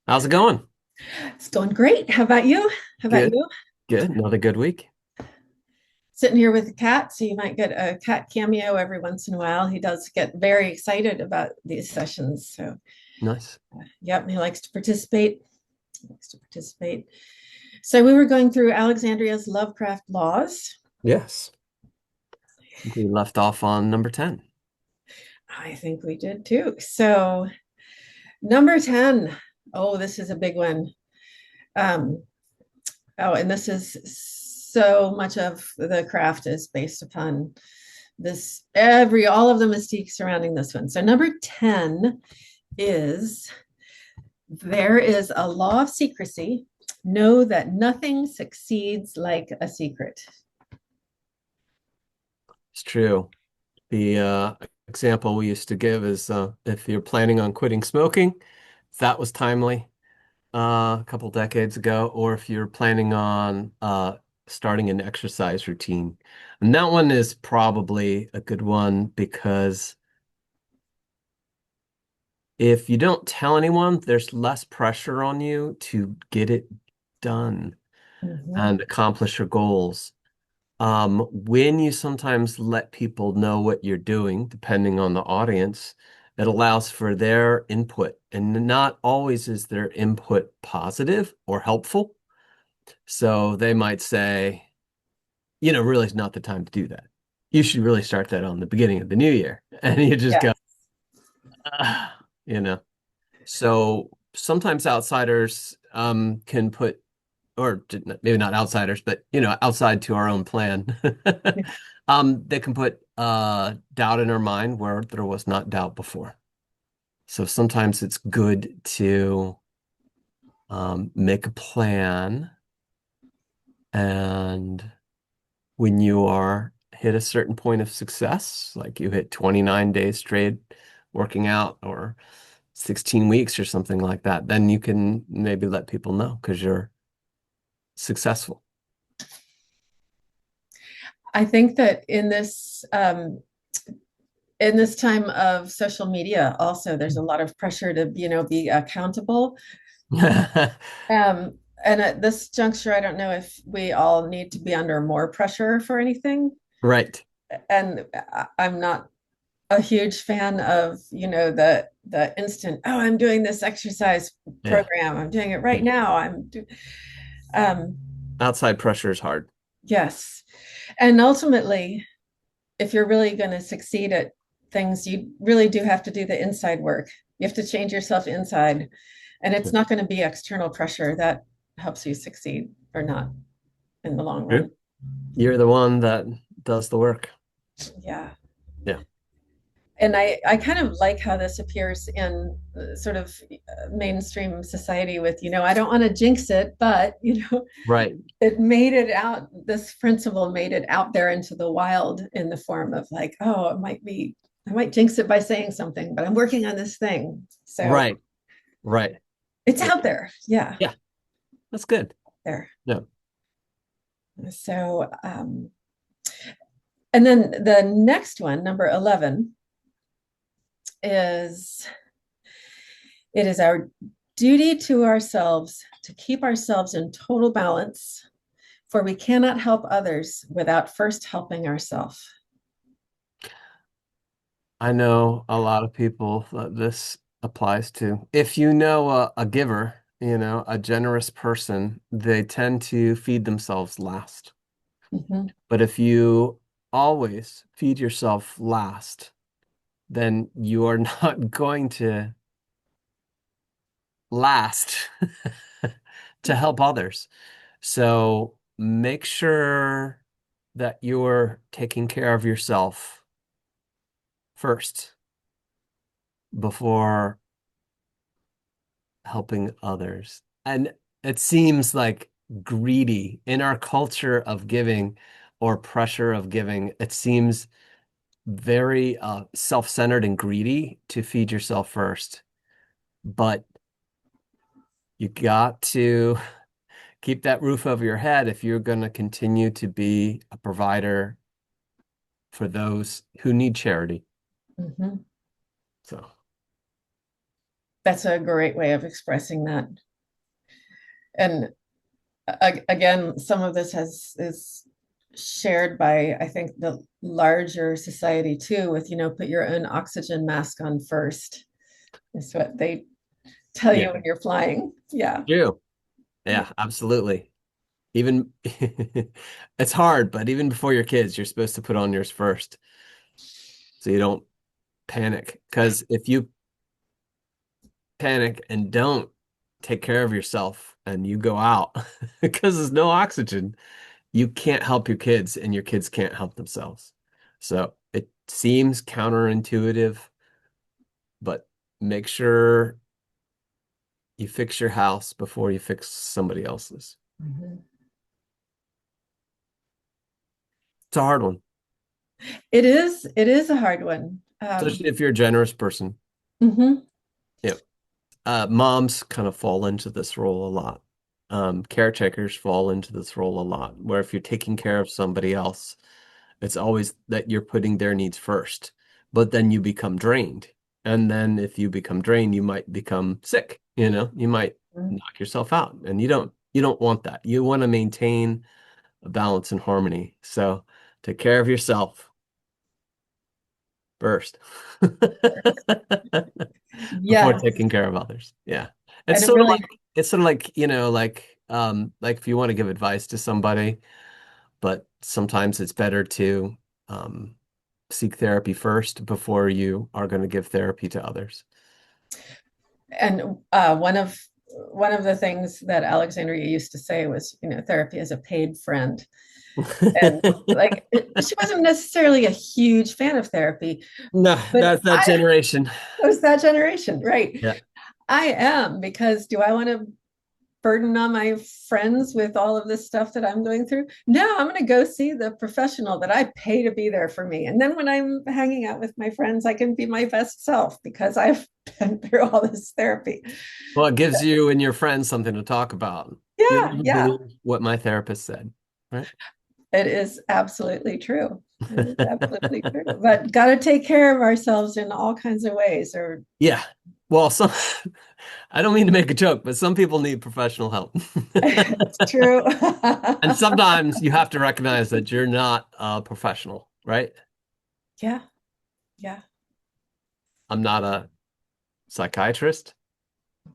How's it going? It's going great. How about you? How about Good, you? good. Another good week. Sitting here with a cat, so you might get a cat cameo every once in a while. He does get very excited about these sessions. So, Nice. yep, he likes to participate. He likes to participate. So we were going through Alexandria's Lovecraft laws. Yes. We left off on number 10. I think we did too. So number 10. Oh, this is a big one. Um, oh, and this is so much of the craft is based upon this all of the mystique surrounding this one. So number 10 is there is a law of secrecy. Know that nothing succeeds like a secret. It's true. The example we used to give is if you're planning on quitting smoking, that was timely a couple decades ago, or if you're planning on starting an exercise routine. And that one is probably a good one because if you don't tell anyone, there's less pressure on you to get it done Mhm. and accomplish your goals. When you sometimes let people know what you're doing, depending on the audience, it allows for their input. And not always is their input positive or helpful. So they might say, really is not the time to do that. You should really start that on the beginning of the new year. And you just Yeah. go, ah, you know. So sometimes outsiders can put or maybe not outsiders, but outside to our own plan. They can put doubt in our mind where there was not doubt before. So sometimes it's good to make a plan, and when you are hit a certain point of success, like you hit 29 days straight working out or 16 weeks or something like that, then you can maybe let people know because you're successful. I think that in this time of social media, also there's a lot of pressure to, be accountable. Um, and at this juncture, I don't know if we all need to be under more pressure for anything. Right. And I'm not a huge fan of, the instant, oh, I'm doing this exercise Yeah. program. I'm doing it right Yeah. now. Um, Outside pressure is hard. yes. And ultimately, if you're really going to succeed at things, you really do have to do the inside work. You have to change yourself inside. And it's not going to be external pressure that helps you succeed or not in the long True. run. You're the one that does the work. Yeah. Yeah. And I kind of like how this appears in sort of mainstream society with, I don't want to jinx it, but, Right. it made it out, this principle made it out there into the wild in the form of like, oh, I might jinx it by saying something, but I'm working on this thing. So Right. Right. it's Yeah. out there. Yeah, Yeah. That's good. there. Yeah. So, and then the next one, number 11, is it is our duty to ourselves to keep ourselves in total balance, for we cannot help others without first helping ourselves. I know a lot of people that this applies to. If you know a giver, a generous person, they tend to feed themselves last. Mhm. But if you always feed yourself last, then you are not going to last to help others. So make sure that you're taking care of yourself first before helping others. And it seems like greedy in our culture of giving or pressure of giving. It seems very self-centered and greedy to feed yourself first. But you got to keep that roof over your head if you're going to continue to be a provider for those who need charity. Mhm. So, That's a great way of expressing that. And again, some of this has is shared by, I think, the larger society too, with, put your own oxygen mask on first, is what they tell you Yeah. when you're flying. Yeah. True. Yeah. Yeah, absolutely. Even it's hard, but even before your kids, you're supposed to put on yours first so you don't panic. Because if you panic and don't take care of yourself and you go out because there's no oxygen, you can't help your kids and your kids can't help themselves. So it seems counterintuitive, but make sure you fix your house before you fix somebody else's. Mhm. It's a hard one, It is a hard one. especially if you're a generous person. Mhm. Yeah. Moms kind of fall into this role a lot. Caretakers fall into this role a lot, where if you're taking care of somebody else, it's always that you're putting their needs first, but then you become drained. And then if you become drained, you might become sick, you might knock yourself out, and you don't want that. You want to maintain a balance and harmony. So take care of yourself first before Yes. taking care of others. Yeah. It's And it sort of really, like it's sort of like, like if you want to give advice to somebody, but sometimes it's better to um seek therapy first before you are going to give therapy to others. and one of the things that Alexandria used to say was, therapy is a paid friend. And like, she wasn't necessarily a huge fan of therapy, No, but that's that I generation. was that generation, right? Yeah. I am, because do I want to burden on my friends with all of this stuff that I'm going through? No, I'm going to go see the professional that I pay to be there for me. And then when I'm hanging out with my friends, I can be my best self because I've been through all this therapy. Well, it gives you and your friends something to talk about. You Yeah, never yeah, believe what my therapist said, right? it is absolutely true. It is absolutely true. But got to take care of ourselves in all kinds of ways, or Yeah. Well, I don't mean to make a joke, but some people need professional help. it's true. And sometimes you have to recognize that you're not a professional, right? Yeah, yeah. I'm not a psychiatrist.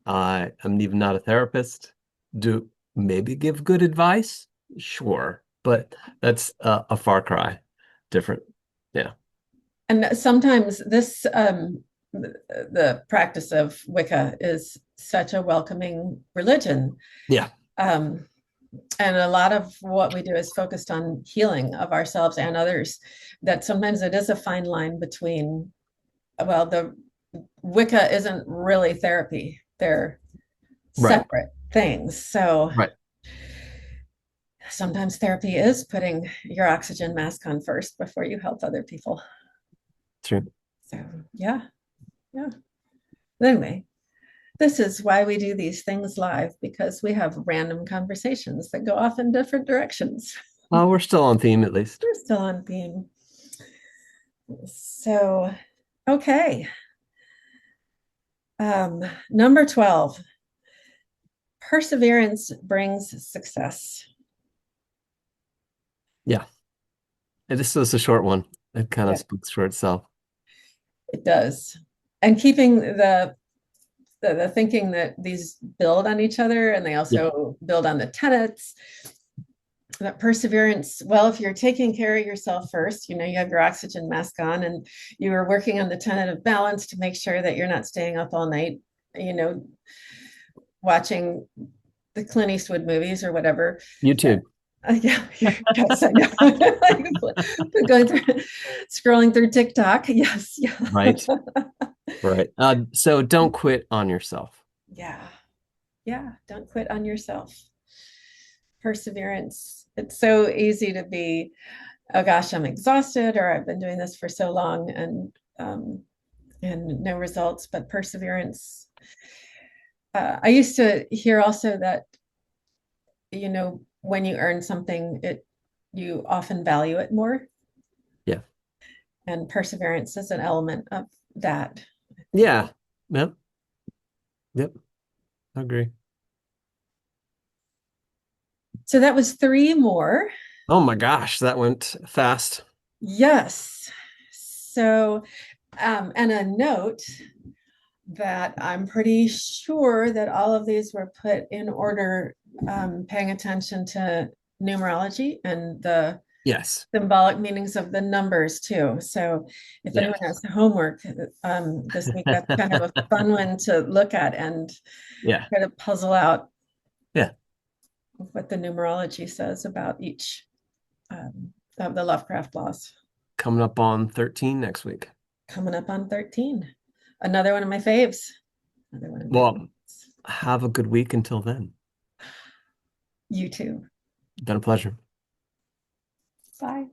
I'm even not a therapist. Do maybe give good advice? Sure, but that's a far cry different. Yeah. And sometimes the practice of Wicca is such a welcoming religion. Yeah. Um, and a lot of what we do is focused on healing of ourselves and others, that sometimes it is a fine line between, well, the Wicca isn't really therapy. They're Right. separate things. So Right. sometimes therapy is putting your oxygen mask on first before you help other people. True. So yeah, yeah. Anyway, this is why we do these things live, because we have random conversations that go off in different directions. We're still on theme at least. We're still on theme. So, okay. Number 12, perseverance brings success. Yeah. And this was a short one. It kind of Yeah, speaks for itself. it does. And keeping the thinking that these build on each other, and they Yeah. also build on the tenets. That perseverance, well, if you're taking care of yourself first, you have your oxygen mask on, and you are working on the tenet of balance to make sure that you're not staying up all night, you know watching the Clint Eastwood movies or whatever. YouTube. Yeah, yes, I know. Like, going through, scrolling through TikTok. Yes, yeah. Right. Right. So don't quit on yourself. Yeah, yeah. Don't quit on yourself. Perseverance. It's so easy to be, oh gosh, I'm exhausted, or I've been doing this for so long, and no results. But perseverance. I used to hear also that, when you earn something, you often value it more, Yeah. and perseverance is an element of that. Yeah. Yeah. Yep, I agree. So that was three more. Oh my gosh, that went fast. Yes. So, and a note that I'm pretty sure that all of these were put in order, paying attention to numerology and the Yes. symbolic meanings of the numbers too. So if anyone Yes. has homework this week, that's kind of a fun one to look at and Yeah. try to puzzle out Yeah. what the numerology says about each of the Lovecraft laws. Coming up on 13 next week. Coming up on 13. Another one of my faves. Another one of my Well, faves. have a good week until then. You too. Been a pleasure. Bye.